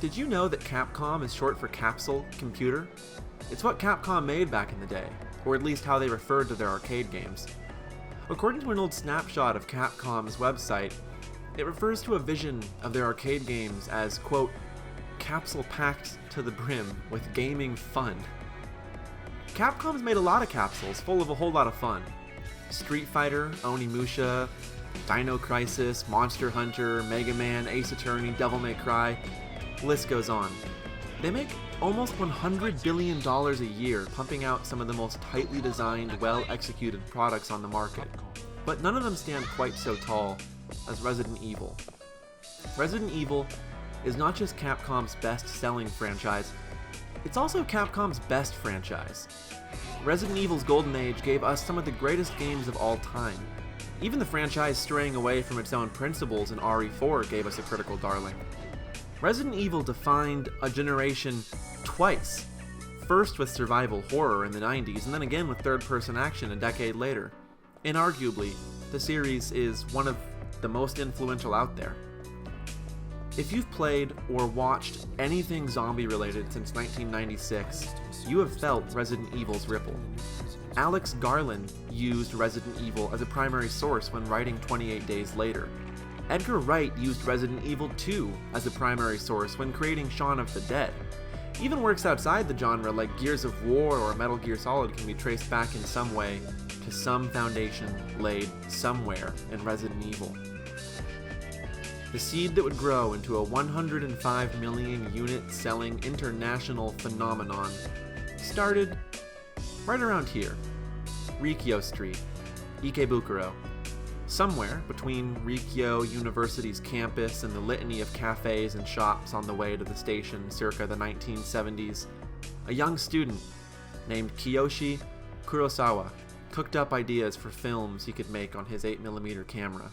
Did you know that Capcom is short for Capsule Computer? It's what Capcom made back in the day, or at least how they referred to their arcade games. According to an old snapshot of Capcom's website, it refers to a vision of their arcade games as, quote, capsule packed to the brim with gaming fun. Capcom's made a lot of capsules full of a whole lot of fun. Street Fighter, Onimusha, Dino Crisis, Monster Hunter, Mega Man, Ace Attorney, Devil May Cry, list goes on. They make almost $100 billion a year, pumping out some of the most tightly designed, well-executed products on the market. But none of them stand quite so tall as Resident Evil. Resident Evil is not just Capcom's best-selling franchise, it's also Capcom's best franchise. Resident Evil's golden age gave us some of the greatest games of all time. Even the franchise straying away from its own principles in RE4 gave us a critical darling. Resident Evil defined a generation twice. First with survival horror in the 90s, and then again with third-person action a decade later. Inarguably, the series is one of the most influential out there. If you've played or watched anything zombie-related since 1996, you have felt Resident Evil's ripple. Alex Garland used Resident Evil as a primary source when writing 28 Days Later. Edgar Wright used Resident Evil 2 as a primary source when creating Shaun of the Dead. Even works outside the genre like Gears of War or Metal Gear Solid can be traced back in some way to some foundation laid somewhere in Resident Evil. The seed that would grow into a 105 million unit selling international phenomenon started right around here, Rikyo Street, Ikebukuro. Somewhere between Rikyo University's campus and the litany of cafes and shops on the way to the station circa the 1970s, a young student named Kiyoshi Kurosawa cooked up ideas for films he could make on his 8mm camera.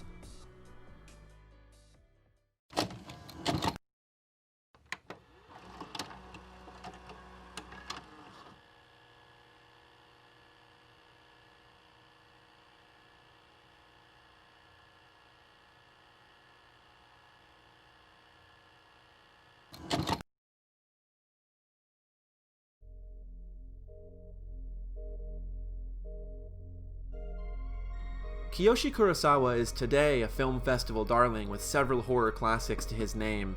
Kiyoshi Kurosawa is today a film festival darling with several horror classics to his name,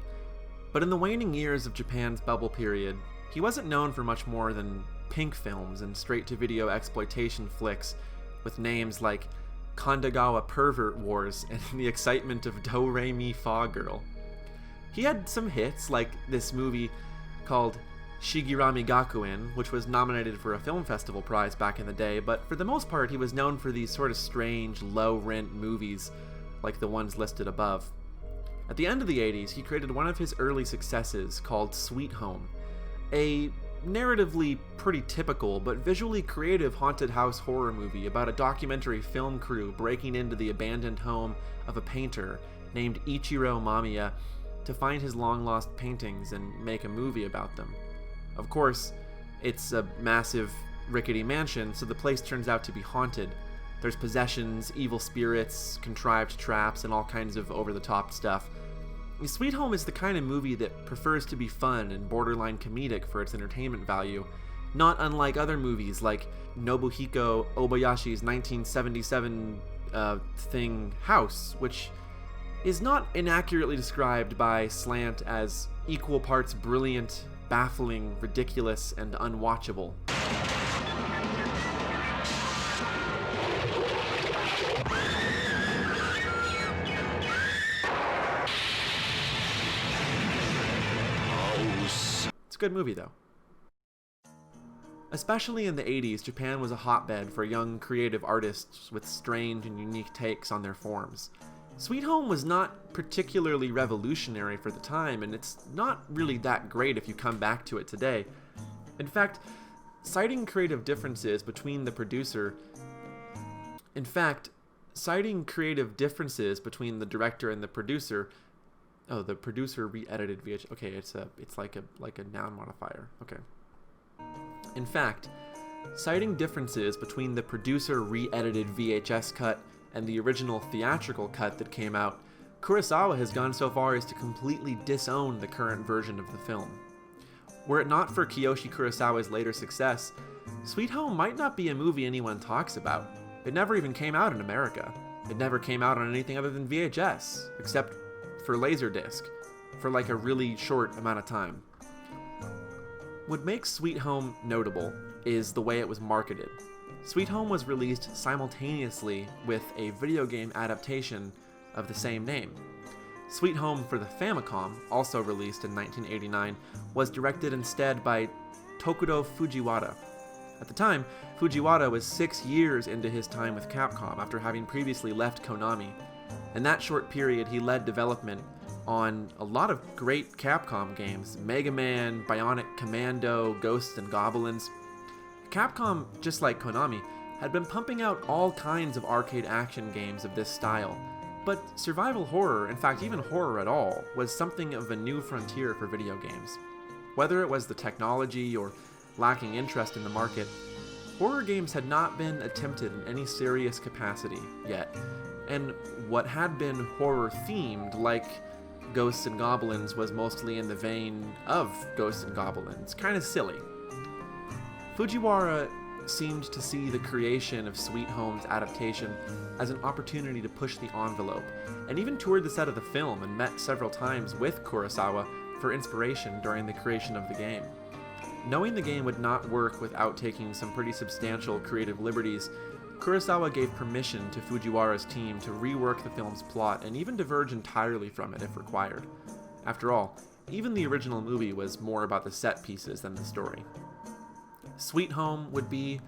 but in the waning years of Japan's bubble period, he wasn't known for much more than pink films and straight-to-video exploitation flicks with names like Kandagawa Pervert Wars and The Excitement of Do-Re-Mi-Fa Girl. He had some hits, like this movie called Shigirami Gakuen, which was nominated for a film festival prize back in the day, but for the most part he was known for these sort of strange, low-rent movies like the ones listed above. At the end of the 80s, he created one of his early successes called Sweet Home, a narratively pretty typical but visually creative haunted house horror movie about a documentary film crew breaking into the abandoned home of a painter named Ichiro Mamiya to find his long-lost paintings and make a movie about them. Of course, it's a massive, rickety mansion, so the place turns out to be haunted. There's possessions, evil spirits, contrived traps, and all kinds of over-the-top stuff. Sweet Home is the kind of movie that prefers to be fun and borderline comedic for its entertainment value, not unlike other movies like Nobuhiko Obayashi's 1977 thing House, which is not inaccurately described by Slant as equal parts brilliant, baffling, ridiculous, and unwatchable. It's a good movie, though. Especially in the 80s, Japan was a hotbed for young creative artists with strange and unique takes on their forms. Sweet Home was not particularly revolutionary for the time, and it's not really that great if you come back to it today. In fact, citing creative differences between the director and the producer, Oh, the producer re-edited VHS. Okay, it's like a noun modifier. Okay. In fact, citing differences between the producer re-edited VHS cut and the original theatrical cut that came out, Kurosawa has gone so far as to completely disown the current version of the film. Were it not for Kiyoshi Kurosawa's later success, Sweet Home might not be a movie anyone talks about. It never even came out in America. It never came out on anything other than VHS, except for Laserdisc, for like a really short amount of time. What makes Sweet Home notable is the way it was marketed. Sweet Home was released simultaneously with a video game adaptation of the same name. Sweet Home for the Famicom, also released in 1989, was directed instead by Tokudo Fujiwara. At the time, Fujiwara was 6 years into his time with Capcom after having previously left Konami. In that short period, he led development on a lot of great Capcom games: Mega Man, Bionic Commando, Ghosts and Goblins. Capcom, just like Konami, had been pumping out all kinds of arcade action games of this style, but survival horror, in fact even horror at all, was something of a new frontier for video games. Whether it was the technology or lacking interest in the market, horror games had not been attempted in any serious capacity yet, and what had been horror-themed, like Ghosts and Goblins, was mostly in the vein of Ghosts and Goblins, kind of silly. Fujiwara seemed to see the creation of Sweet Home's adaptation as an opportunity to push the envelope, and even toured the set of the film and met several times with Kurosawa for inspiration during the creation of the game. Knowing the game would not work without taking some pretty substantial creative liberties, Kurosawa gave permission to Fujiwara's team to rework the film's plot and even diverge entirely from it if required. After all, even the original movie was more about the set pieces than the story. Sweet Home would be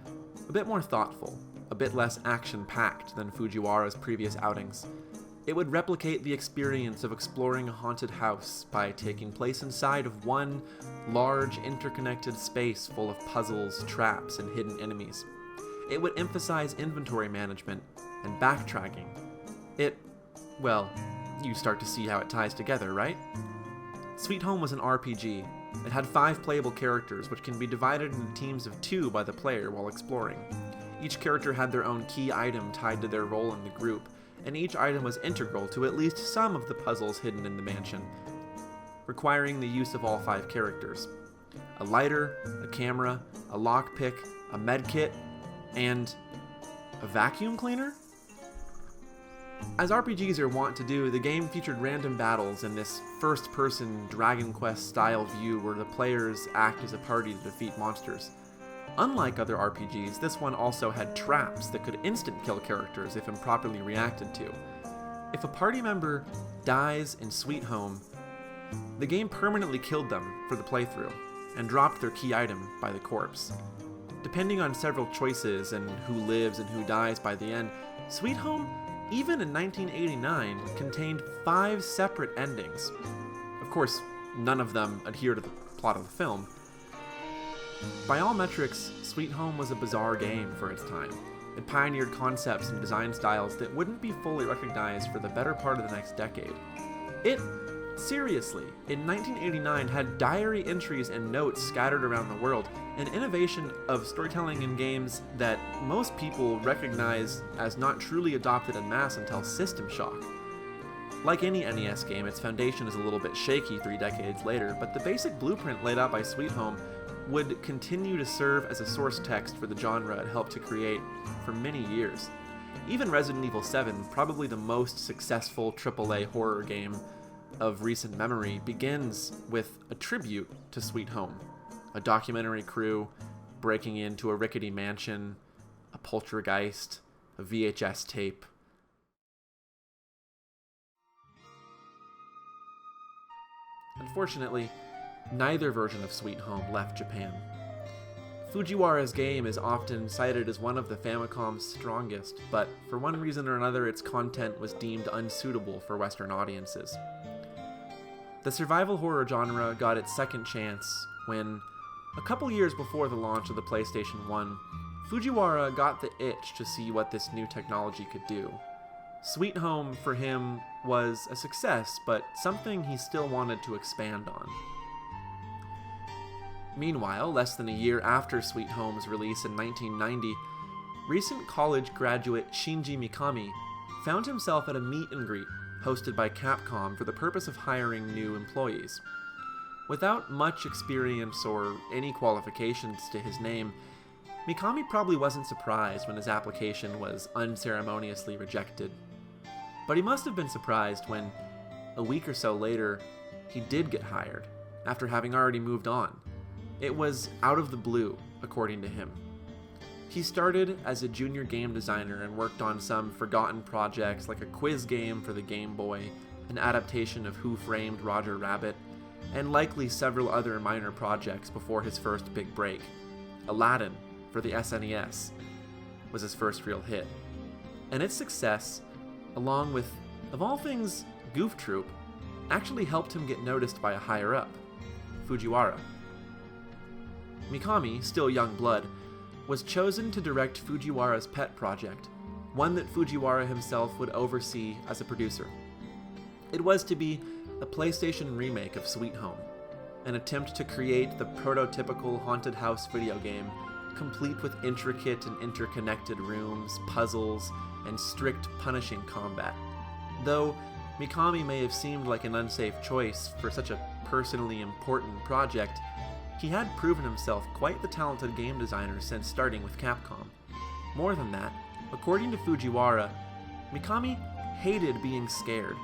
a bit more thoughtful, a bit less action-packed than Fujiwara's previous outings. It would replicate the experience of exploring a haunted house by taking place inside of one large, interconnected space full of puzzles, traps, and hidden enemies. It would emphasize inventory management and backtracking. Well, you start to see how it ties together, right? Sweet Home was an RPG. It had 5 playable characters, which can be divided into teams of 2 by the player while exploring. Each character had their own key item tied to their role in the group, and each item was integral to at least some of the puzzles hidden in the mansion, requiring the use of all 5 characters. A lighter, a camera, a lockpick, a medkit, and a vacuum cleaner? As RPGs are wont to do, the game featured random battles in this first-person Dragon Quest-style view where the players act as a party to defeat monsters. Unlike other RPGs, this one also had traps that could instant-kill characters if improperly reacted to. If a party member dies in Sweet Home, the game permanently killed them for the playthrough, and dropped their key item by the corpse. Depending on several choices and who lives and who dies by the end, Sweet Home, even in 1989, contained 5 separate endings. Of course, none of them adhere to the plot of the film. By all metrics, Sweet Home was a bizarre game for its time. It pioneered concepts and design styles that wouldn't be fully recognized for the better part of the next decade. It, seriously, in 1989 had diary entries and notes scattered around the world, an innovation of storytelling in games that most people recognize as not truly adopted en masse until System Shock. Like any NES game, its foundation is a little bit shaky 3 decades later, but the basic blueprint laid out by Sweet Home would continue to serve as a source text for the genre it helped to create for many years. Even Resident Evil 7, probably the most successful AAA horror game of recent memory, begins with a tribute to Sweet Home. A documentary crew breaking into a rickety mansion, a poltergeist, a VHS tape. Unfortunately, neither version of Sweet Home left Japan. Fujiwara's game is often cited as one of the Famicom's strongest, but for one reason or another its content was deemed unsuitable for Western audiences. The survival horror genre got its second chance when, a couple years before the launch of the PlayStation 1, Fujiwara got the itch to see what this new technology could do. Sweet Home for him was a success, but something he still wanted to expand on. Meanwhile, less than a year after Sweet Home's release in 1990, recent college graduate Shinji Mikami found himself at a meet and greet hosted by Capcom for the purpose of hiring new employees. Without much experience or any qualifications to his name, Mikami probably wasn't surprised when his application was unceremoniously rejected. But he must have been surprised when, a week or so later, he did get hired, after having already moved on. It was out of the blue, according to him. He started as a junior game designer and worked on some forgotten projects like a quiz game for the Game Boy, an adaptation of Who Framed Roger Rabbit, and likely several other minor projects before his first big break. Aladdin, for the SNES, was his first real hit. And its success, along with, of all things, Goof Troop, actually helped him get noticed by a higher-up, Fujiwara. Mikami, still young blood, was chosen to direct Fujiwara's pet project, one that Fujiwara himself would oversee as a producer. It was to be a PlayStation remake of Sweet Home, an attempt to create the prototypical haunted house video game, complete with intricate and interconnected rooms, puzzles, and strict punishing combat. Though Mikami may have seemed like an unsafe choice for such a personally important project, he had proven himself quite the talented game designer since starting with Capcom. More than that, according to Fujiwara, Mikami hated being scared.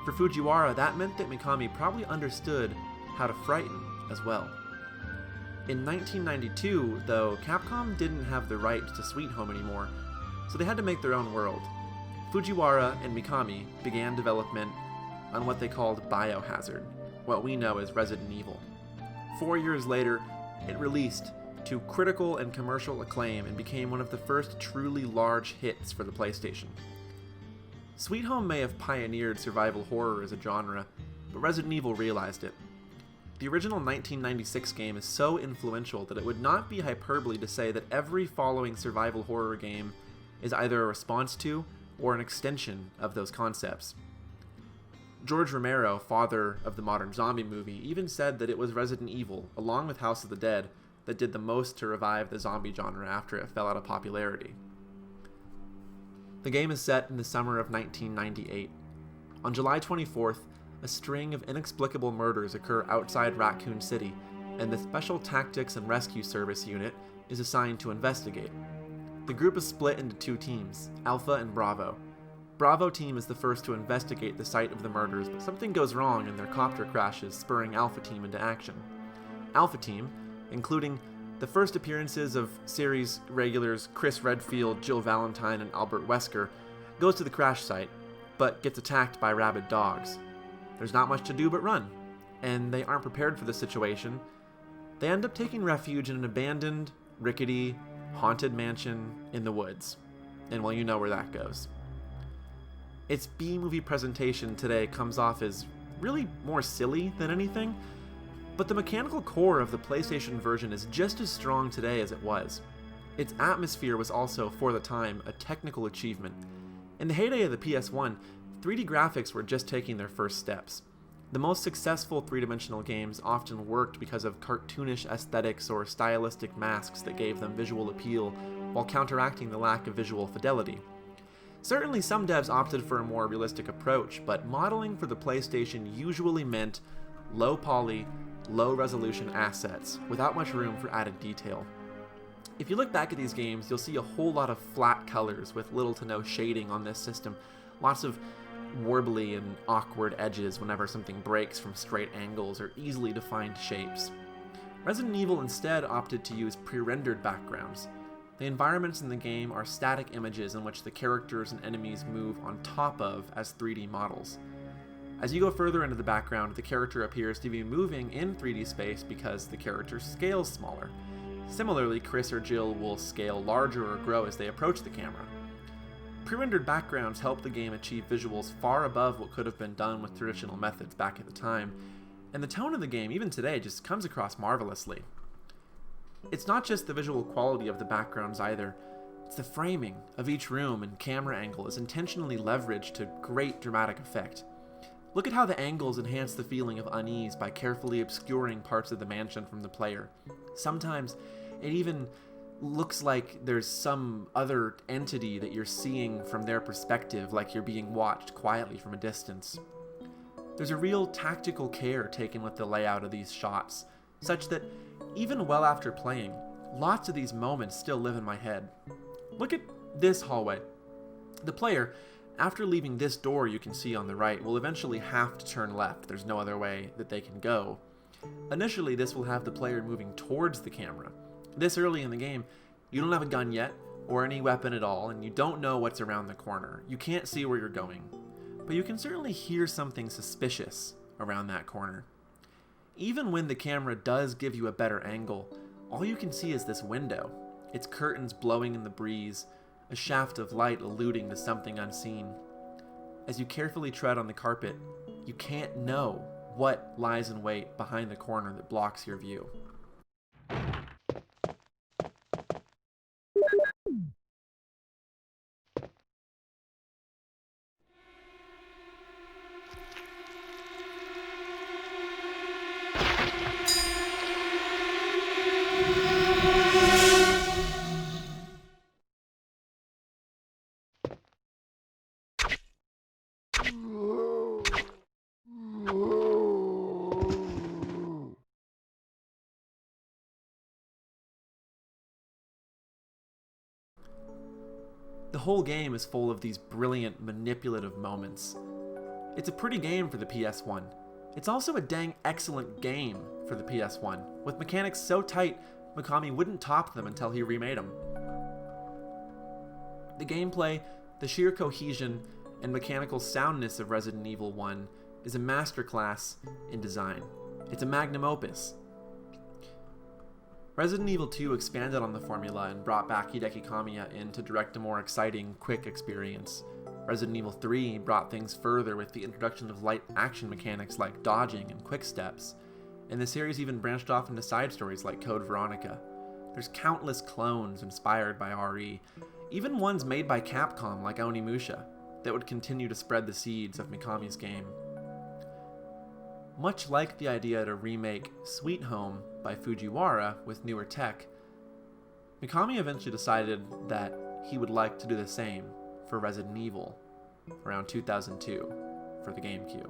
For Fujiwara, that meant that Mikami probably understood how to frighten as well. In 1992, though, Capcom didn't have the rights to Sweet Home anymore, so they had to make their own world. Fujiwara and Mikami began development on what they called Biohazard, what we know as Resident Evil. 4 years later, it released to critical and commercial acclaim and became one of the first truly large hits for the PlayStation. Sweet Home may have pioneered survival horror as a genre, but Resident Evil realized it. The original 1996 game is so influential that it would not be hyperbole to say that every following survival horror game is either a response to or an extension of those concepts. George Romero, father of the modern zombie movie, even said that it was Resident Evil, along with House of the Dead, that did the most to revive the zombie genre after it fell out of popularity. The game is set in the summer of 1998. On July 24th, a string of inexplicable murders occur outside Raccoon City, and the Special Tactics and Rescue Service unit is assigned to investigate. The group is split into two teams, Alpha and Bravo. Bravo team is the first to investigate the site of the murders, but something goes wrong and their copter crashes, spurring Alpha team into action. Alpha team, including the first appearances of series regulars Chris Redfield, Jill Valentine, and Albert Wesker, goes to the crash site, but gets attacked by rabid dogs. There's not much to do but run, and they aren't prepared for the situation. They end up taking refuge in an abandoned, rickety, haunted mansion in the woods. And well, you know where that goes. Its B-movie presentation today comes off as really more silly than anything, but the mechanical core of the PlayStation version is just as strong today as it was. Its atmosphere was also, for the time, a technical achievement. In the heyday of the PS1, 3D graphics were just taking their first steps. The most successful three-dimensional games often worked because of cartoonish aesthetics or stylistic masks that gave them visual appeal, while counteracting the lack of visual fidelity. Certainly some devs opted for a more realistic approach, but modeling for the PlayStation usually meant low poly, low resolution assets, without much room for added detail. If you look back at these games, you'll see a whole lot of flat colors with little to no shading on this system, lots of warbly and awkward edges whenever something breaks from straight angles or easily defined shapes. Resident Evil instead opted to use pre-rendered backgrounds. The environments in the game are static images in which the characters and enemies move on top of as 3D models. As you go further into the background, the character appears to be moving in 3D space because the character scales smaller. Similarly, Chris or Jill will scale larger or grow as they approach the camera. Pre-rendered backgrounds help the game achieve visuals far above what could have been done with traditional methods back at the time, and the tone of the game, even today, just comes across marvelously. It's not just the visual quality of the backgrounds either. It's the framing of each room and camera angle is intentionally leveraged to great dramatic effect. Look at how the angles enhance the feeling of unease by carefully obscuring parts of the mansion from the player. Sometimes it even looks like there's some other entity that you're seeing from their perspective, like you're being watched quietly from a distance. There's a real tactical care taken with the layout of these shots, such that even well after playing, lots of these moments still live in my head. Look at this hallway. The player, after leaving this door you can see on the right, will eventually have to turn left. There's no other way that they can go. Initially, this will have the player moving towards the camera. This early in the game, you don't have a gun yet, or any weapon at all, and you don't know what's around the corner. You can't see where you're going, but you can certainly hear something suspicious around that corner. Even when the camera does give you a better angle, all you can see is this window, its curtains blowing in the breeze, a shaft of light alluding to something unseen. As you carefully tread on the carpet, you can't know what lies in wait behind the corner that blocks your view. The whole game is full of these brilliant, manipulative moments. It's a pretty game for the PS1. It's also a dang excellent game for the PS1, with mechanics so tight, Mikami wouldn't top them until he remade them. The gameplay, the sheer cohesion, and mechanical soundness of Resident Evil 1 is a masterclass in design. It's a magnum opus. Resident Evil 2 expanded on the formula and brought back Hideki Kamiya in to direct a more exciting, quick experience. Resident Evil 3 brought things further with the introduction of light action mechanics like dodging and quick steps, and the series even branched off into side stories like Code Veronica. There's countless clones inspired by RE, even ones made by Capcom like Onimusha, that would continue to spread the seeds of Mikami's game. Much like the idea to remake Sweet Home by Fujiwara with newer tech, Mikami eventually decided that he would like to do the same for Resident Evil around 2002 for the GameCube.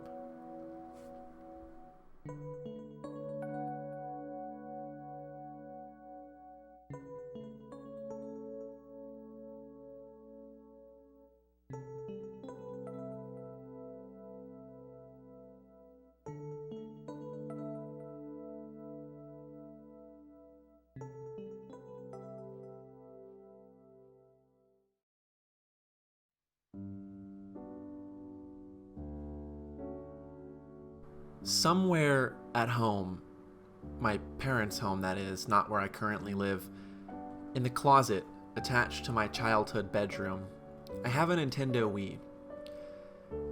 Somewhere at home, my parents' home that is, not where I currently live, in the closet attached to my childhood bedroom, I have a Nintendo Wii.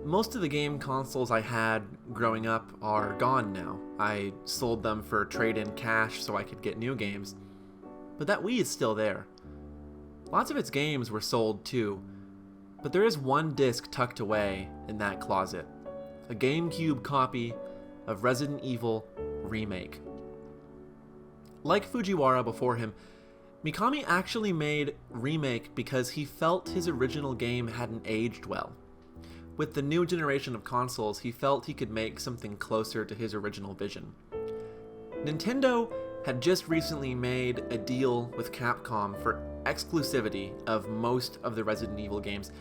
Most of the game consoles I had growing up are gone now. I sold them for trade-in cash so I could get new games, but that Wii is still there. Lots of its games were sold too, but there is one disc tucked away in that closet, a GameCube copy of Resident Evil Remake. Like Fujiwara before him, Mikami actually made Remake because he felt his original game hadn't aged well. With the new generation of consoles, he felt he could make something closer to his original vision. Nintendo had just recently made a deal with Capcom for exclusivity of most of the Resident Evil games,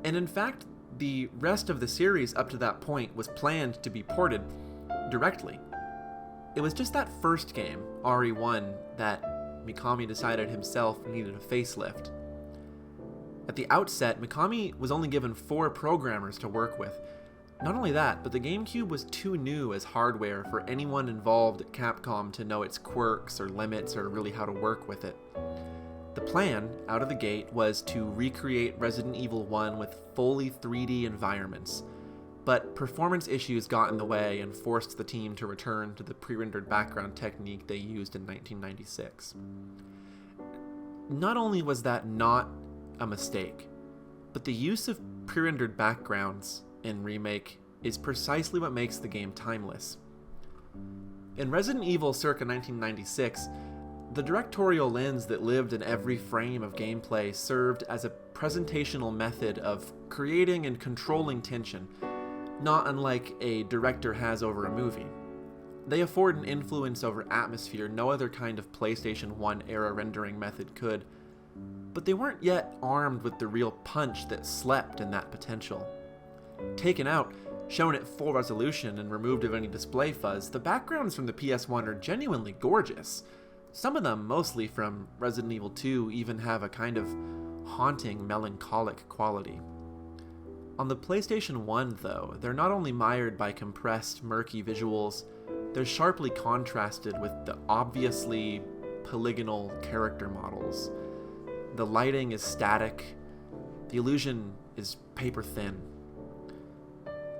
and in fact, the rest of the series up to that point was planned to be ported directly. It was just that first game, RE1, that Mikami decided himself needed a facelift. At the outset, Mikami was only given 4 programmers to work with. Not only that, but the GameCube was too new as hardware for anyone involved at Capcom to know its quirks or limits or really how to work with it. The plan, out of the gate, was to recreate Resident Evil 1 with fully 3D environments, but performance issues got in the way and forced the team to return to the pre-rendered background technique they used in 1996. Not only was that not a mistake, but the use of pre-rendered backgrounds in Remake is precisely what makes the game timeless. In Resident Evil circa 1996, the directorial lens that lived in every frame of gameplay served as a presentational method of creating and controlling tension, not unlike a director has over a movie. They afford an influence over atmosphere no other kind of PlayStation 1 era rendering method could, but they weren't yet armed with the real punch that slept in that potential. Taken out, shown at full resolution and removed of any display fuzz, the backgrounds from the PS1 are genuinely gorgeous. Some of them, mostly from Resident Evil 2, even have a kind of haunting, melancholic quality. On the PlayStation 1, though, they're not only mired by compressed, murky visuals, they're sharply contrasted with the obviously polygonal character models. The lighting is static, the illusion is paper thin.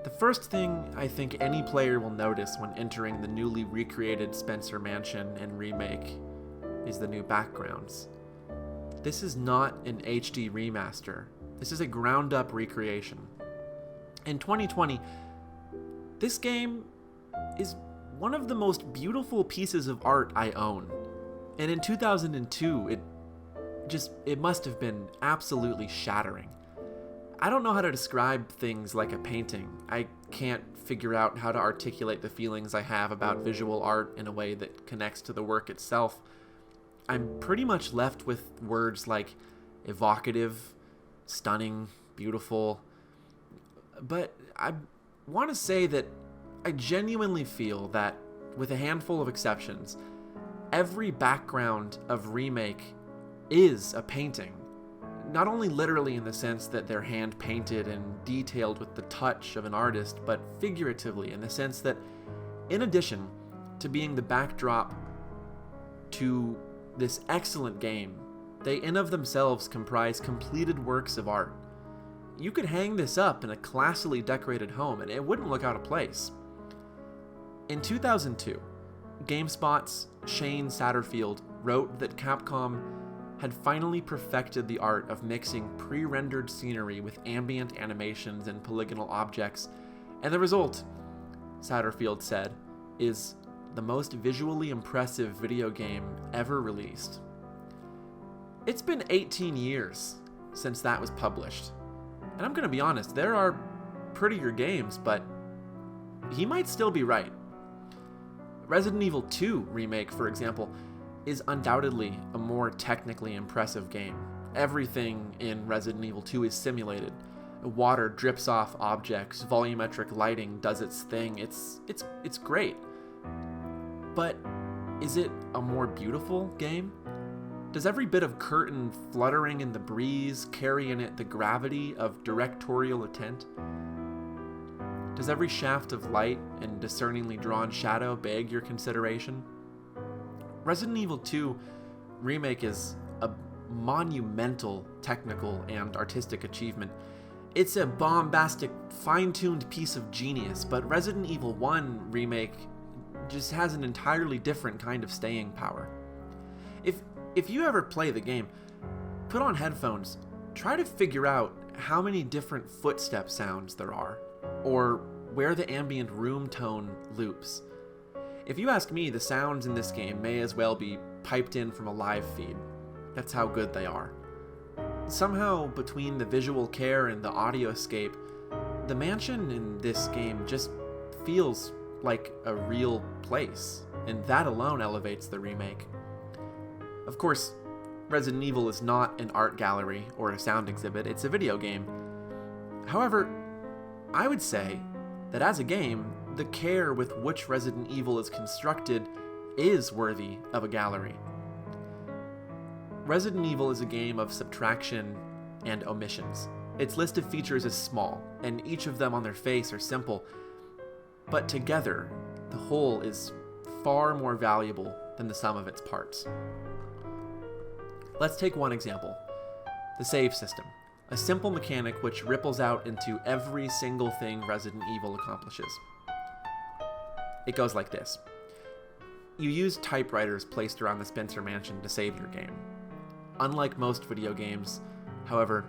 The first thing I think any player will notice when entering the newly recreated Spencer Mansion and Remake is the new backgrounds. This is not an HD remaster. This is a ground-up recreation. In 2020, this game is one of the most beautiful pieces of art I own. And in 2002, it must have been absolutely shattering. I don't know how to describe things like a painting. I can't figure out how to articulate the feelings I have about visual art in a way that connects to the work itself. I'm pretty much left with words like evocative, stunning, beautiful. But I want to say that I genuinely feel that, with a handful of exceptions, every background of Remake is a painting. Not only literally in the sense that they're hand-painted and detailed with the touch of an artist, but figuratively in the sense that, in addition to being the backdrop to this excellent game, they in of themselves comprise completed works of art. You could hang this up in a classily decorated home and it wouldn't look out of place. In 2002, GameSpot's Shane Satterfield wrote that Capcom had finally perfected the art of mixing pre-rendered scenery with ambient animations and polygonal objects, and the result, Satterfield said, is the most visually impressive video game ever released. It's been 18 years since that was published, and I'm gonna be honest, there are prettier games, but he might still be right. Resident Evil 2 Remake, for example, is undoubtedly a more technically impressive game. Everything in Resident Evil 2 is simulated. Water drips off objects, volumetric lighting does its thing. It's great. But is it a more beautiful game? Does every bit of curtain fluttering in the breeze carry in it the gravity of directorial intent? Does every shaft of light and discerningly drawn shadow beg your consideration? Resident Evil 2 Remake is a monumental technical and artistic achievement. It's a bombastic, fine-tuned piece of genius, but Resident Evil 1 Remake just has an entirely different kind of staying power. If you ever play the game, put on headphones, try to figure out how many different footstep sounds there are, or where the ambient room tone loops. If you ask me, the sounds in this game may as well be piped in from a live feed. That's how good they are. Somehow, between the visual care and the audioscape, the mansion in this game just feels like a real place, and that alone elevates the remake. Of course, Resident Evil is not an art gallery or a sound exhibit, it's a video game. However, I would say that as a game, the care with which Resident Evil is constructed is worthy of a gallery. Resident Evil is a game of subtraction and omissions. Its list of features is small, and each of them on their face are simple, but together, the whole is far more valuable than the sum of its parts. Let's take one example, the save system, a simple mechanic which ripples out into every single thing Resident Evil accomplishes. It goes like this. You use typewriters placed around the Spencer Mansion to save your game. Unlike most video games, However,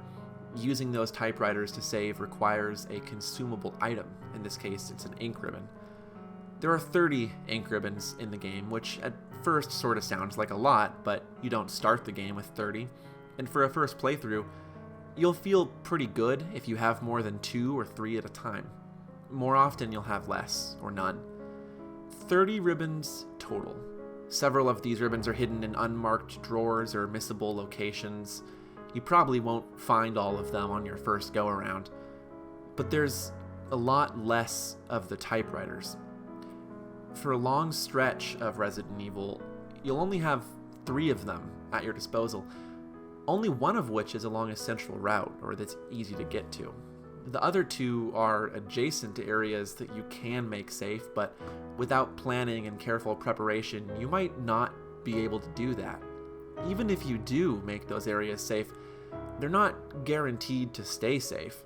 using those typewriters to save requires a consumable item. In this case, it's an ink ribbon. There are 30 ink ribbons in the game, which at first sort of sounds like a lot, but you don't start the game with 30. And for a first playthrough, you'll feel pretty good if you have more than 2 or 3 at a time. More often, you'll have less or none. 30 ribbons total. Several of these ribbons are hidden in unmarked drawers or missable locations. You probably won't find all of them on your first go-around. But there's a lot less of the typewriters. For a long stretch of Resident Evil, you'll only have 3 of them at your disposal, only one of which is along a central route, or that's easy to get to. The other 2 are adjacent to areas that you can make safe, but without planning and careful preparation, you might not be able to do that. Even if you do make those areas safe, they're not guaranteed to stay safe.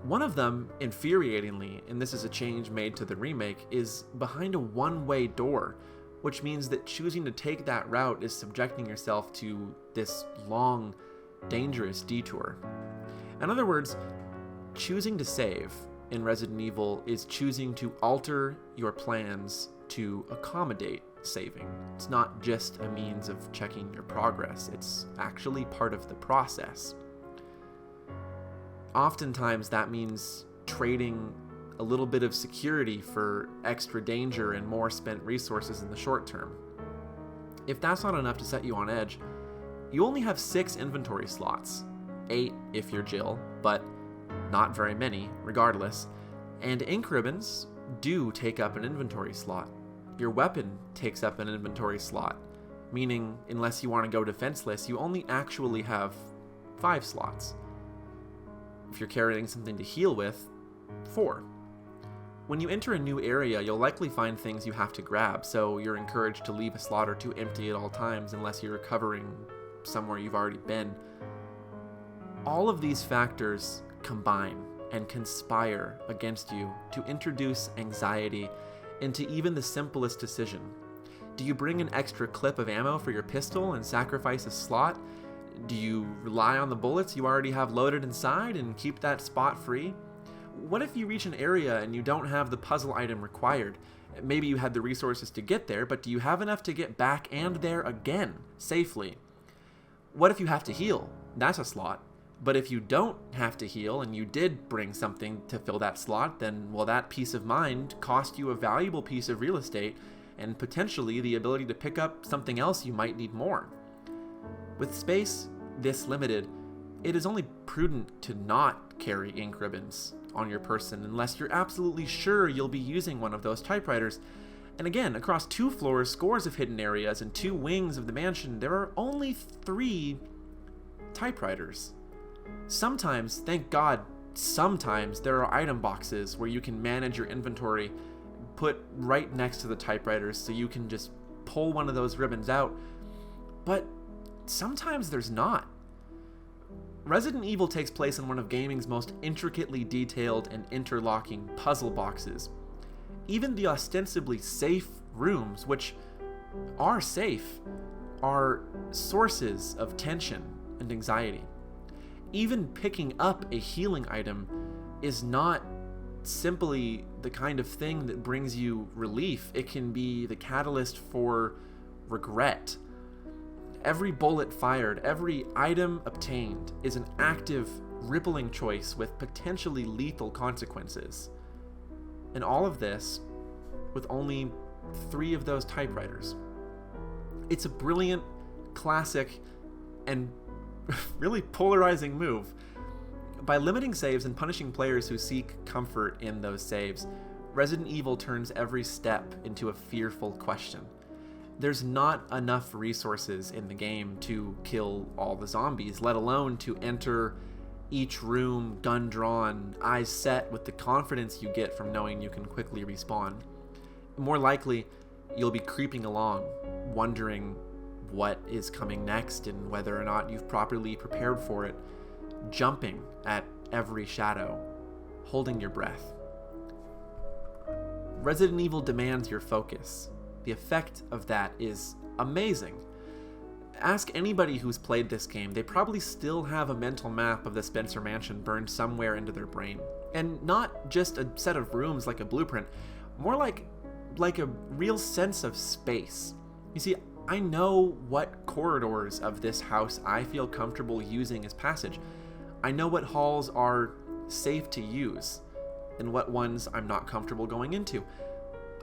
One of them, infuriatingly, and this is a change made to the remake, is behind a one-way door, which means that choosing to take that route is subjecting yourself to this long, dangerous detour. In other words, choosing to save in Resident Evil is choosing to alter your plans to accommodate saving. It's not just a means of checking your progress, it's actually part of the process. Oftentimes that means trading a little bit of security for extra danger and more spent resources in the short term. If that's not enough to set you on edge, you only have 6 inventory slots, 8 if you're Jill, but not very many regardless, and ink ribbons do take up an inventory slot. Your weapon takes up an inventory slot, meaning unless you want to go defenseless, you only actually have 5 slots. If you're carrying something to heal with, 4. When you enter a new area, you'll likely find things you have to grab, so you're encouraged to leave a slot or 2 empty at all times unless you're recovering somewhere you've already been. All of these factors combine and conspire against you to introduce anxiety into even the simplest decision. Do you bring an extra clip of ammo for your pistol and sacrifice a slot? Do you rely on the bullets you already have loaded inside and keep that spot free? What if you reach an area and you don't have the puzzle item required? Maybe you had the resources to get there, but do you have enough to get back and there again, safely? What if you have to heal? That's a slot. But if you don't have to heal and you did bring something to fill that slot, then, well, that peace of mind cost you a valuable piece of real estate and potentially the ability to pick up something else you might need more. With space this limited, it is only prudent to not carry ink ribbons on your person unless you're absolutely sure you'll be using one of those typewriters. And again, across 2 floors, scores of hidden areas, and 2 wings of the mansion, there are only 3 typewriters. Sometimes, thank God, sometimes there are item boxes where you can manage your inventory put right next to the typewriters so you can just pull one of those ribbons out. But sometimes there's not. Resident Evil takes place in one of gaming's most intricately detailed and interlocking puzzle boxes. Even the ostensibly safe rooms, which are safe, are sources of tension and anxiety. Even picking up a healing item is not simply the kind of thing that brings you relief. It can be the catalyst for regret. Every bullet fired, every item obtained is an active, rippling choice with potentially lethal consequences. And all of this with only 3 of those typewriters. It's a brilliant, classic, and really polarizing move. By limiting saves and punishing players who seek comfort in those saves, Resident Evil turns every step into a fearful question. There's not enough resources in the game to kill all the zombies, let alone to enter each room gun drawn, eyes set with the confidence you get from knowing you can quickly respawn. More likely, you'll be creeping along, wondering what is coming next and whether or not you've properly prepared for it, jumping at every shadow, holding your breath. Resident Evil demands your focus. The effect of that is amazing. Ask anybody who's played this game, they probably still have a mental map of the Spencer Mansion burned somewhere into their brain. And not just a set of rooms like a blueprint, more like a real sense of space. You see, I know what corridors of this house I feel comfortable using as passage. I know what halls are safe to use, and what ones I'm not comfortable going into.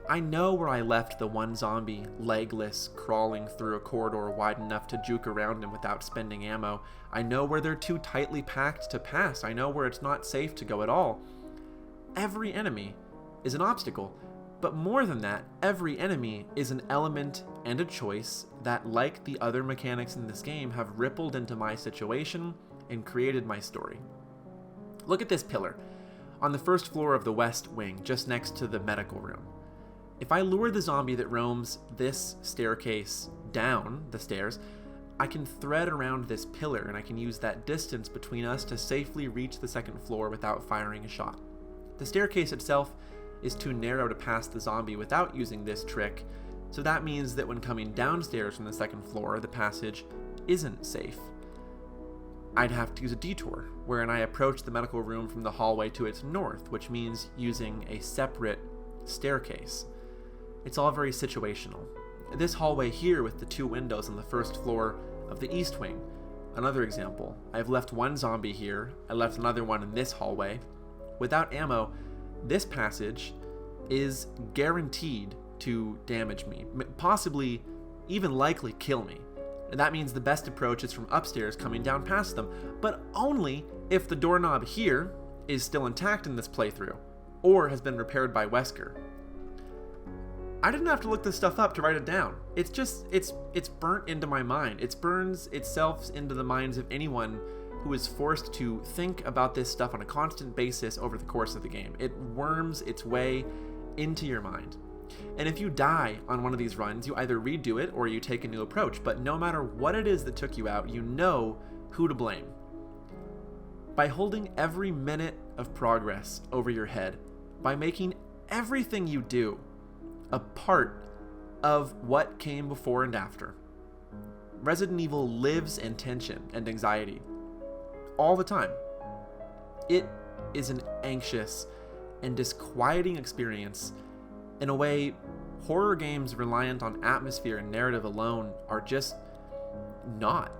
I know where I left the one zombie, legless, crawling through a corridor wide enough to juke around him without spending ammo. I know where they're too tightly packed to pass. I know where it's not safe to go at all. Every enemy is an obstacle, but more than that, every enemy is an element and a choice that, like the other mechanics in this game, have rippled into my situation and created my story. Look at this pillar on the first floor of the west wing, just next to the medical room. If I lure the zombie that roams this staircase down the stairs, I can thread around this pillar and I can use that distance between us to safely reach the second floor without firing a shot. The staircase itself is too narrow to pass the zombie without using this trick, so that means that when coming downstairs from the second floor, the passage isn't safe. I'd have to use a detour, wherein I approach the medical room from the hallway to its north, which means using a separate staircase. It's all very situational. This hallway here with the two windows on the first floor of the east wing. Another example. I've left one zombie here. I left another one in this hallway. Without ammo, this passage is guaranteed to damage me, possibly even likely kill me. And that means the best approach is from upstairs coming down past them, but only if the doorknob here is still intact in this playthrough, or has been repaired by Wesker. I didn't have to look this stuff up to write it down. It's burnt into my mind. It burns itself into the minds of anyone who is forced to think about this stuff on a constant basis over the course of the game. It worms its way into your mind. And if you die on one of these runs, you either redo it or you take a new approach. But no matter what it is that took you out, you know who to blame. By holding every minute of progress over your head, by making everything you do a part of what came before and after. Resident Evil lives in tension and anxiety all the time. It is an anxious and disquieting experience in a way horror games reliant on atmosphere and narrative alone are just not.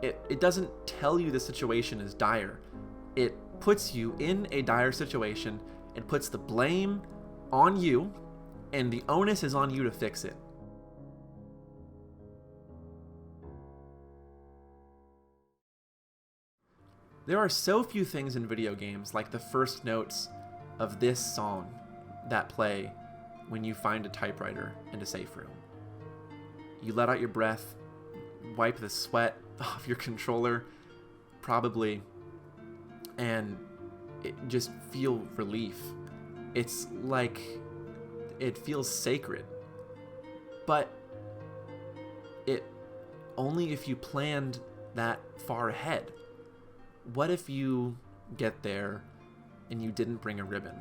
It doesn't tell you the situation is dire. It puts you in a dire situation and puts the blame on you, and the onus is on you to fix it. There are so few things in video games like the first notes of this song that play when you find a typewriter in a safe room. You let out your breath, wipe the sweat off your controller, probably, and just feel relief. It's like it feels sacred, but it only if you planned that far ahead. What if you get there and you didn't bring a ribbon?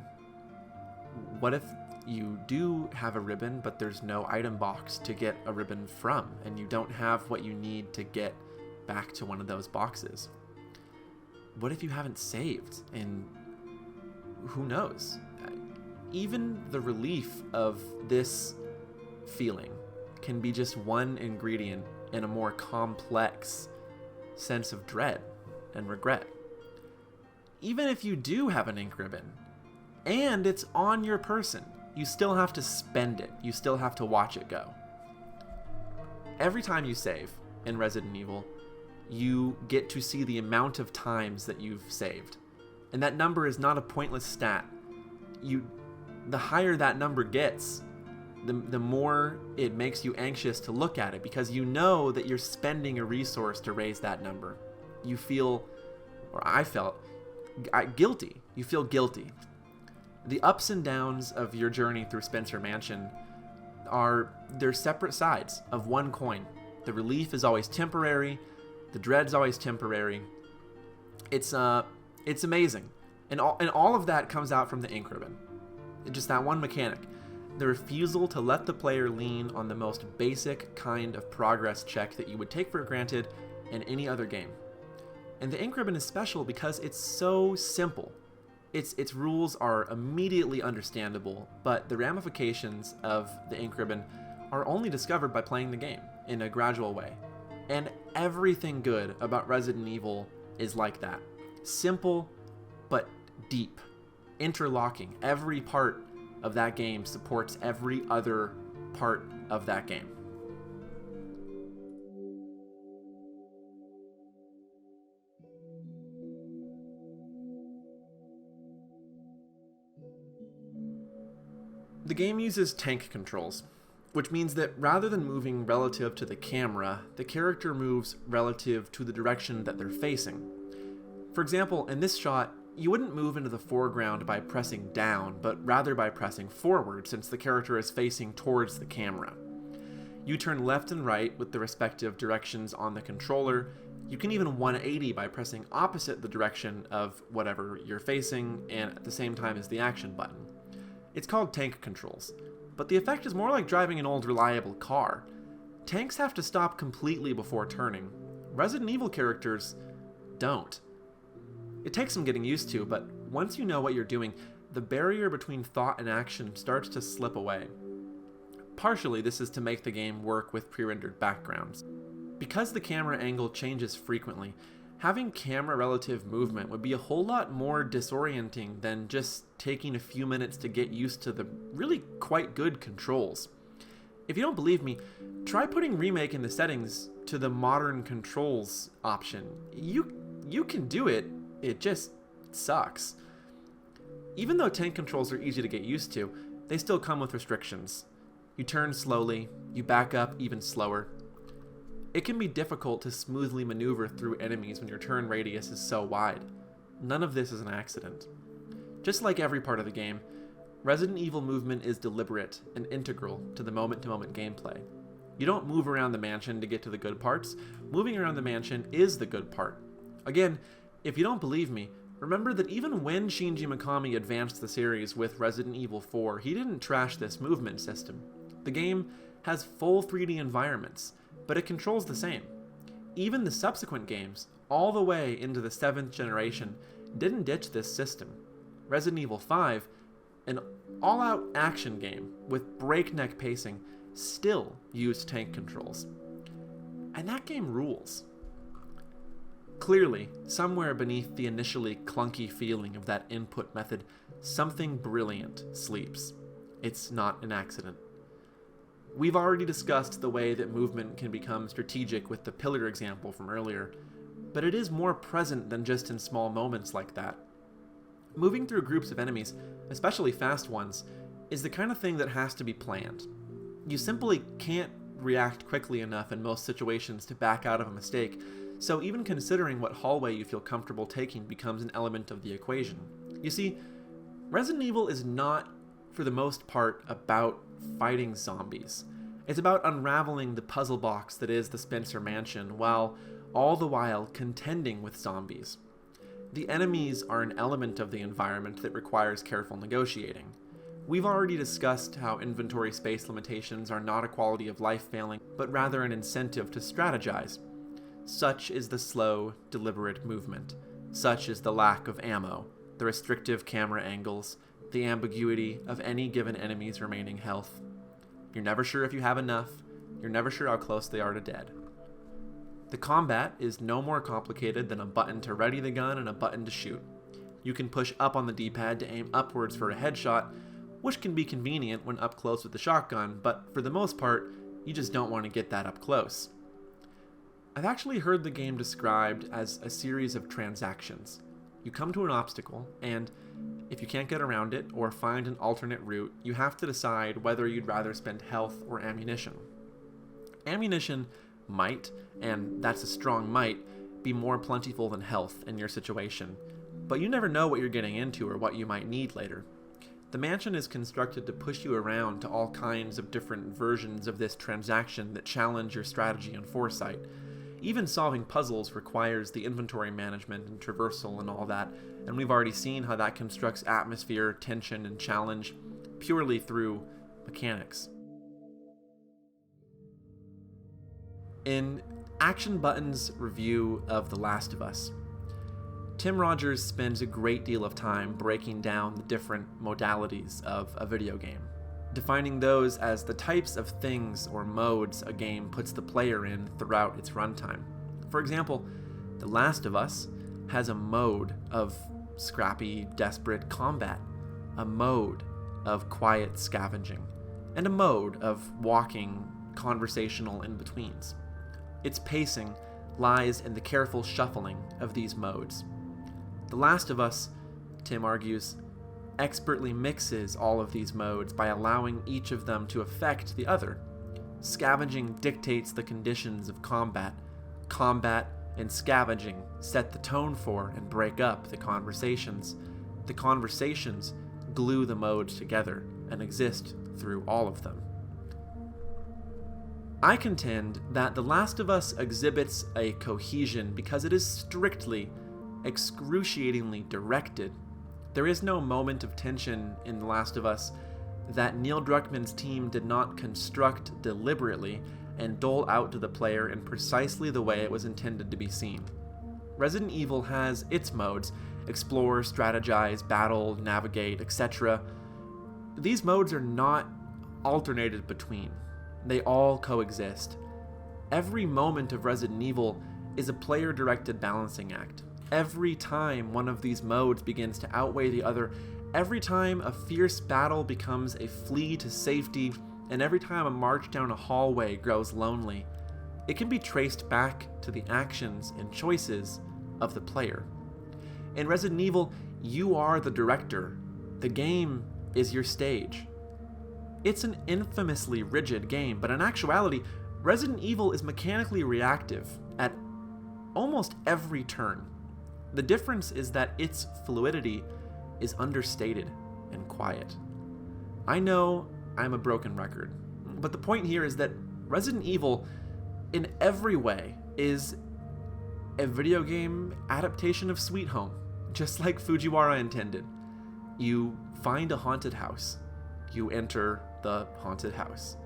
What if you do have a ribbon, but there's no item box to get a ribbon from, and you don't have what you need to get back to one of those boxes? What if you haven't saved, and who knows? Even the relief of this feeling can be just one ingredient in a more complex sense of dread and regret. Even if you do have an ink ribbon and it's on your person, you still have to spend it. You still have to watch it go. Every time you save in Resident Evil, you get to see the amount of times that you've saved. And that number is not a pointless stat. The higher that number gets, the more it makes you anxious to look at it, because you know that you're spending a resource to raise that number. You feel, or I felt, guilty. You feel guilty. The ups and downs of your journey through Spencer Mansion they're separate sides of one coin. The relief is always temporary. The dread's always temporary. It's amazing. And all of that comes out from the ink ribbon. Just that one mechanic. the refusal to let the player lean on the most basic kind of progress check that you would take for granted in any other game. And the ink ribbon is special because it's so simple. Its rules are immediately understandable, but the ramifications of the ink ribbon are only discovered by playing the game in a gradual way. And everything good about Resident Evil is like that. Simple, but deep. Interlocking. Every part of that game supports every other part of that game. The game uses tank controls, which means that rather than moving relative to the camera, the character moves relative to the direction that they're facing. For example, in this shot, you wouldn't move into the foreground by pressing down, but rather by pressing forward, since the character is facing towards the camera. You turn left and right with the respective directions on the controller. You can even 180 by pressing opposite the direction of whatever you're facing, and at the same time as the action button. It's called tank controls, but the effect is more like driving an old reliable car. Tanks have to stop completely before turning. Resident Evil characters don't. It takes some getting used to, but once you know what you're doing, the barrier between thought and action starts to slip away. Partially, this is to make the game work with pre-rendered backgrounds. Because the camera angle changes frequently, having camera relative movement would be a whole lot more disorienting than just taking a few minutes to get used to the really quite good controls. If you don't believe me, try putting Remake in the settings to the modern controls option. You can do it, it just sucks. Even though tank controls are easy to get used to, they still come with restrictions. You turn slowly, you back up even slower. It can be difficult to smoothly maneuver through enemies when your turn radius is so wide. None of this is an accident. Just like every part of the game, Resident Evil movement is deliberate and integral to the moment-to-moment gameplay. You don't move around the mansion to get to the good parts. Moving around the mansion is the good part. Again, if you don't believe me, remember that even when Shinji Mikami advanced the series with Resident Evil 4, he didn't trash this movement system. The game has full 3D environments, but it controls the same. Even the subsequent games, all the way into the 7th generation, didn't ditch this system. Resident Evil 5, an all-out action game with breakneck pacing, still used tank controls. And that game rules. Clearly, somewhere beneath the initially clunky feeling of that input method, something brilliant sleeps. It's not an accident. We've already discussed the way that movement can become strategic with the pillar example from earlier, but it is more present than just in small moments like that. Moving through groups of enemies, especially fast ones, is the kind of thing that has to be planned. You simply can't react quickly enough in most situations to back out of a mistake, so even considering what hallway you feel comfortable taking becomes an element of the equation. You see, Resident Evil is not, for the most part, about fighting zombies. It's about unraveling the puzzle box that is the Spencer Mansion, while all the while contending with zombies. The enemies are an element of the environment that requires careful negotiating. We've already discussed how inventory space limitations are not a quality of life failing, but rather an incentive to strategize. Such is the slow, deliberate movement. Such is the lack of ammo, the restrictive camera angles, the ambiguity of any given enemy's remaining health. You're never sure if you have enough, you're never sure how close they are to dead. The combat is no more complicated than a button to ready the gun and a button to shoot. You can push up on the D-pad to aim upwards for a headshot, which can be convenient when up close with the shotgun, but for the most part, you just don't want to get that up close. I've actually heard the game described as a series of transactions. You come to an obstacle, and if you can't get around it or find an alternate route, you have to decide whether you'd rather spend health or ammunition. Ammunition might, and that's a strong might, be more plentiful than health in your situation, but you never know what you're getting into or what you might need later. The mansion is constructed to push you around to all kinds of different versions of this transaction that challenge your strategy and foresight. Even solving puzzles requires the inventory management and traversal and all that, and we've already seen how that constructs atmosphere, tension, and challenge purely through mechanics. In Action Button's review of The Last of Us, Tim Rogers spends a great deal of time breaking down the different modalities of a video game, defining those as the types of things or modes a game puts the player in throughout its runtime. For example, The Last of Us has a mode of scrappy, desperate combat, a mode of quiet scavenging, and a mode of walking, conversational in-betweens. Its pacing lies in the careful shuffling of these modes. The Last of Us, Tim argues, expertly mixes all of these modes by allowing each of them to affect the other. Scavenging dictates the conditions of combat. Combat and scavenging set the tone for and break up the conversations. The conversations glue the modes together and exist through all of them. I contend that The Last of Us exhibits a cohesion because it is strictly, excruciatingly directed. There is no moment of tension in The Last of Us that Neil Druckmann's team did not construct deliberately and dole out to the player in precisely the way it was intended to be seen. Resident Evil has its modes: explore, strategize, battle, navigate, etc. These modes are not alternated between. They all coexist. Every moment of Resident Evil is a player-directed balancing act. Every time one of these modes begins to outweigh the other, every time a fierce battle becomes a flee to safety, and every time a march down a hallway grows lonely, it can be traced back to the actions and choices of the player. In Resident Evil, you are the director. The game is your stage. It's an infamously rigid game, but in actuality, Resident Evil is mechanically reactive at almost every turn. The difference is that its fluidity is understated and quiet. I know I'm a broken record, but the point here is that Resident Evil, in every way, is a video game adaptation of Sweet Home, just like Fujiwara intended. You find a haunted house. You enter the haunted house.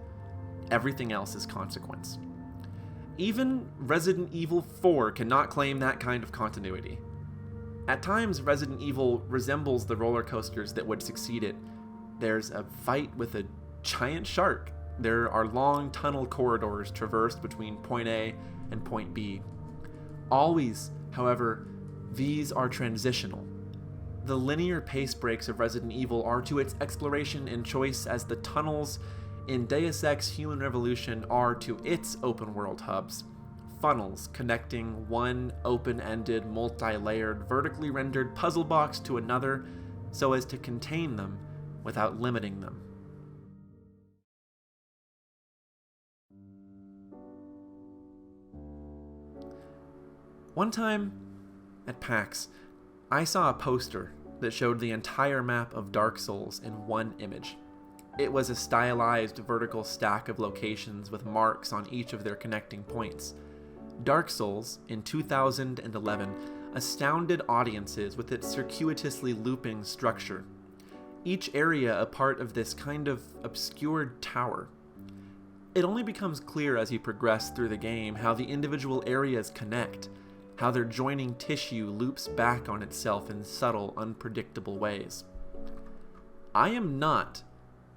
Everything else is consequence. Even Resident Evil 4 cannot claim that kind of continuity. At times, Resident Evil resembles the roller coasters that would succeed it. There's a fight with a giant shark. There are long tunnel corridors traversed between point A and point B. Always, however, these are transitional. The linear pace breaks of Resident Evil are to its exploration and choice as the tunnels in Deus Ex Human Revolution are to its open-world hubs. Funnels connecting one open-ended, multi-layered, vertically rendered puzzle box to another so as to contain them without limiting them. One time, at PAX, I saw a poster that showed the entire map of Dark Souls in one image. It was a stylized vertical stack of locations with marks on each of their connecting points. Dark Souls, in 2011, astounded audiences with its circuitously looping structure, each area a part of this kind of obscured tower. It only becomes clear as you progress through the game how the individual areas connect, how their joining tissue loops back on itself in subtle, unpredictable ways. I am not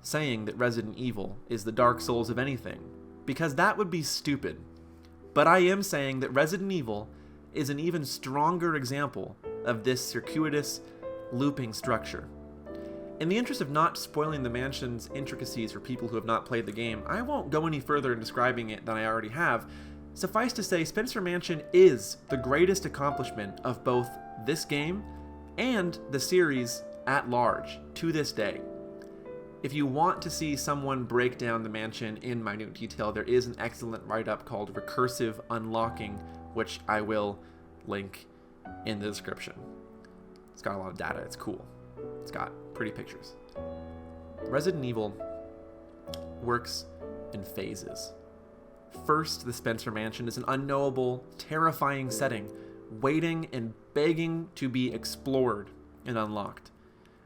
saying that Resident Evil is the Dark Souls of anything, because that would be stupid. But I am saying that Resident Evil is an even stronger example of this circuitous, looping structure. In the interest of not spoiling the mansion's intricacies for people who have not played the game, I won't go any further in describing it than I already have. Suffice to say, Spencer Mansion is the greatest accomplishment of both this game and the series at large to this day. If you want to see someone break down the mansion in minute detail, there is an excellent write-up called Recursive Unlocking, which I will link in the description. It's got a lot of data, it's cool. It's got pretty pictures. Resident Evil works in phases. First, the Spencer Mansion is an unknowable, terrifying setting, waiting and begging to be explored and unlocked.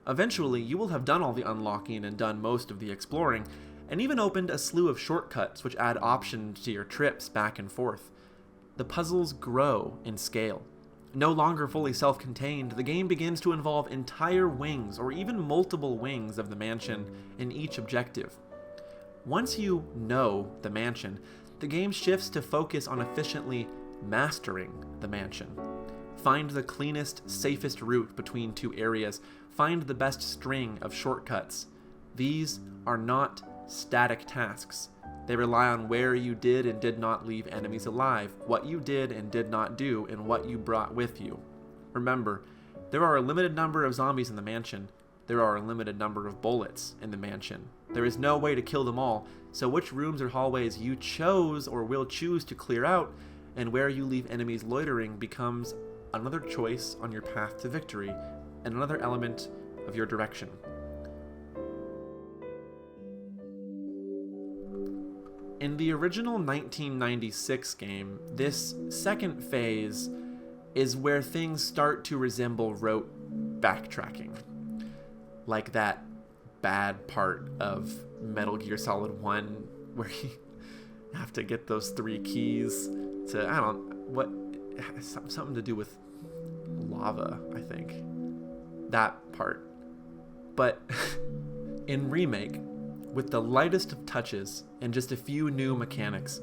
Eventually, you will have done all the unlocking and done most of the exploring, and even opened a slew of shortcuts which add options to your trips back and forth. The puzzles grow in scale. No longer fully self-contained, the game begins to involve entire wings or even multiple wings of the mansion in each objective. Once you know the mansion, the game shifts to focus on efficiently mastering the mansion. Find the cleanest, safest route between two areas. Find the best string of shortcuts. These are not static tasks. They rely on where you did and did not leave enemies alive, what you did and did not do, and what you brought with you. Remember, there are a limited number of zombies in the mansion. There are a limited number of bullets in the mansion. There is no way to kill them all, so which rooms or hallways you chose or will choose to clear out, and where you leave enemies loitering becomes another choice on your path to victory, and another element of your direction. In the original 1996 game, this second phase is where things start to resemble rote backtracking. Like that bad part of Metal Gear Solid 1 where you have to get those 3 keys to, something to do with lava, I think. That part. But in Remake, with the lightest of touches and just a few new mechanics,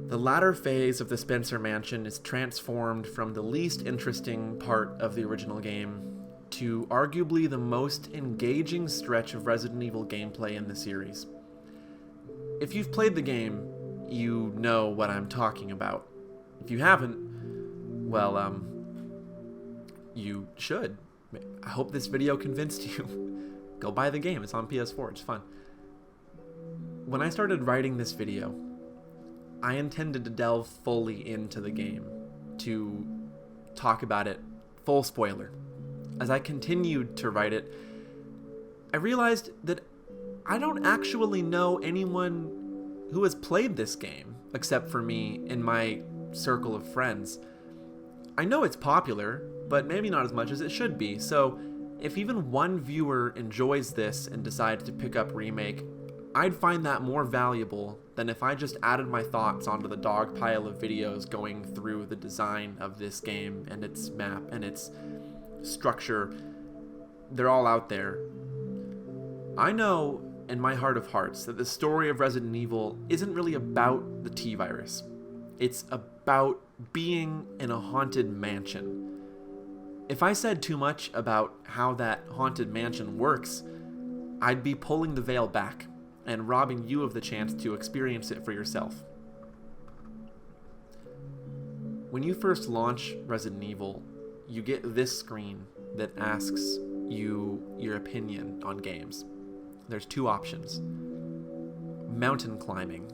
the latter phase of the Spencer Mansion is transformed from the least interesting part of the original game to arguably the most engaging stretch of Resident Evil gameplay in the series. If you've played the game, you know what I'm talking about. If you haven't, well, you should. I hope this video convinced you. Go buy the game, it's on PS4, it's fun. When I started writing this video, I intended to delve fully into the game, to talk about it, full spoiler. As I continued to write it, I realized that I don't actually know anyone who has played this game, except for me in my circle of friends. I know it's popular, but maybe not as much as it should be, so if even one viewer enjoys this and decides to pick up Remake, I'd find that more valuable than if I just added my thoughts onto the dog pile of videos going through the design of this game and its map and its structure. They're all out there. I know in my heart of hearts that the story of Resident Evil isn't really about the T-virus. It's about being in a haunted mansion. If I said too much about how that haunted mansion works, I'd be pulling the veil back and robbing you of the chance to experience it for yourself. When you first launch Resident Evil, you get this screen that asks you your opinion on games. There's 2 options: mountain climbing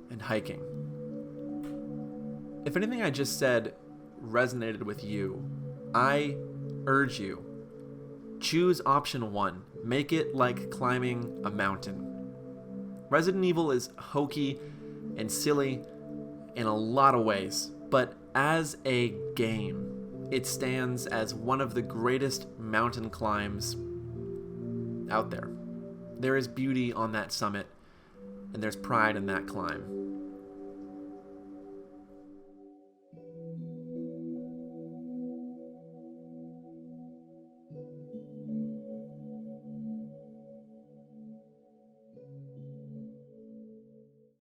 and hiking. If anything I just said resonated with you, I urge you, choose option 1. Make it like climbing a mountain. Resident Evil is hokey and silly in a lot of ways, but as a game, it stands as one of the greatest mountain climbs out there. There is beauty on that summit, and there's pride in that climb.